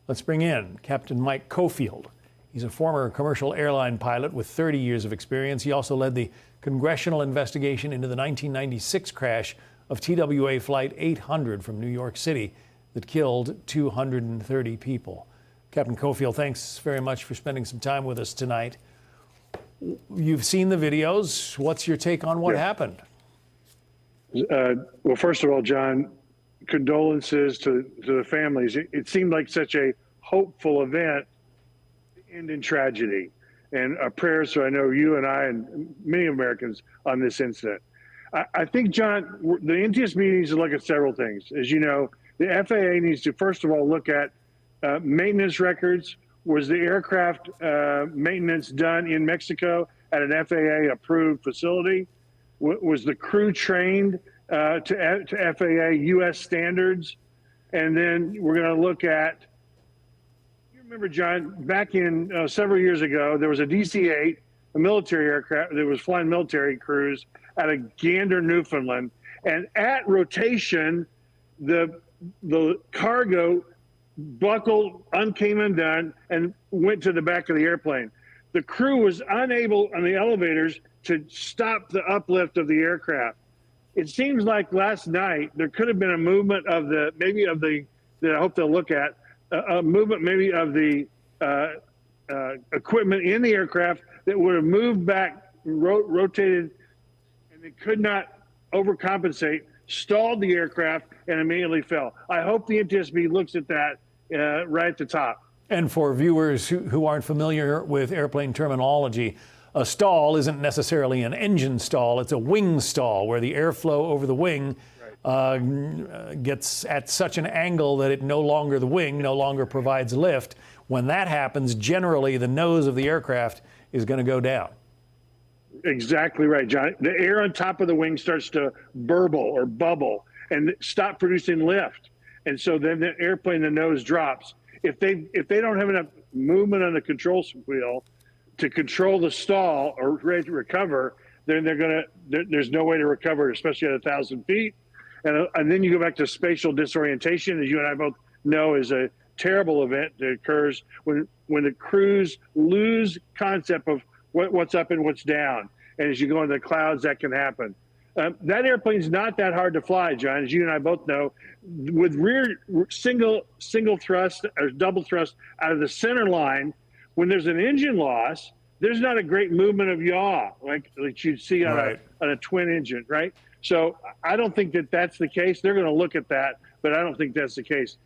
Let's bring in Captain Mike Coffield. He's a former commercial airline pilot with 30 years of experience. He also led the congressional investigation into the 1996 crash of TWA Flight 800 from New York City that killed 230 people. Captain Coffield, thanks very much for spending some time with us tonight. You've seen the videos. What's your take on what happened? Well, first of all, John, condolences to the families. It seemed like such a hopeful event to end in tragedy. And prayers to, I know, you and I and many Americans on this incident. I think, John, the NTSB needs to look at several things. As you know, the FAA needs to, first of all, look at maintenance records. Was the aircraft maintenance done in Mexico at an FAA-approved facility? Was the crew trained to FAA U.S. standards? And then we're going to look at, you remember, John, back in several years ago, there was a DC-8, a military aircraft that was flying military crews out of Gander, Newfoundland. And at rotation, the cargo buckled, came undone, and went to the back of the airplane. The crew was unable on the elevators to stop the uplift of the aircraft. It seems like last night there could have been a movement of the, that I hope they'll look at, a movement maybe of the equipment in the aircraft that would have moved back, rotated, and they could not overcompensate, stalled the aircraft, and immediately fell. I hope the NTSB looks at that right at the top. And for viewers who aren't familiar with airplane terminology, a stall isn't necessarily an engine stall, it's a wing stall where the airflow over the wing gets at such an angle that the wing no longer provides lift. When that happens, generally the nose of the aircraft is going to go down. Exactly right, John. The air on top of the wing starts to burble or bubble and stop producing lift. And so then the airplane, the nose drops. If they don't have enough movement on the control wheel to control the stall or ready to recover, then there's no way to recover, especially at 1,000 feet. And then you go back to spatial disorientation, as you and I both know is a terrible event that occurs when the crews lose concept of what's up and what's down. And as you go into the clouds, that can happen. That airplane's not that hard to fly, John, as you and I both know. With rear single thrust or double thrust out of the center line, when there's an engine loss, there's not a great movement of yaw like you'd see on a twin engine, right? So I don't think that that's the case. They're going to look at that, but I don't think that's the case.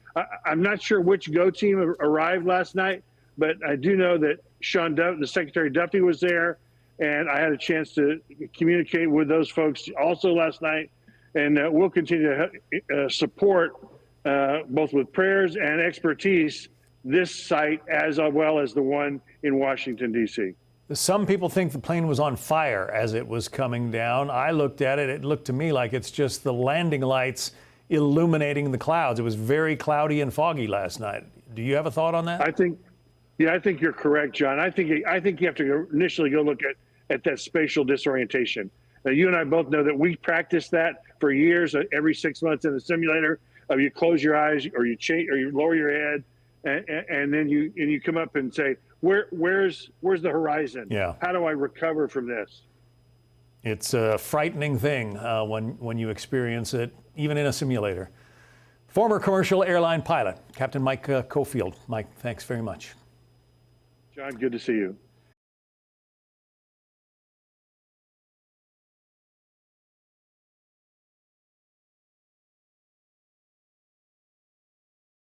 I'm not sure which GO team arrived last night, but I do know that the Secretary Duffy was there, and I had a chance to communicate with those folks also last night, and we'll continue to support, both with prayers and expertise, this site as well as the one in Washington, D.C. Some people think the plane was on fire as it was coming down. I looked at it, it looked to me like it's just the landing lights illuminating the clouds. It was very cloudy and foggy last night. Do you have a thought on that? I think you're correct, John. I think you have to initially go look at that spatial disorientation. Now, you and I both know that we practiced that for years, every 6 months in the simulator. You close your eyes or you lower your head, and then you come up and say, where's the horizon? Yeah. How do I recover from this? It's a frightening thing when you experience it, even in a simulator. Former commercial airline pilot, Captain Mike Coffield. Mike, thanks very much. John, good to see you.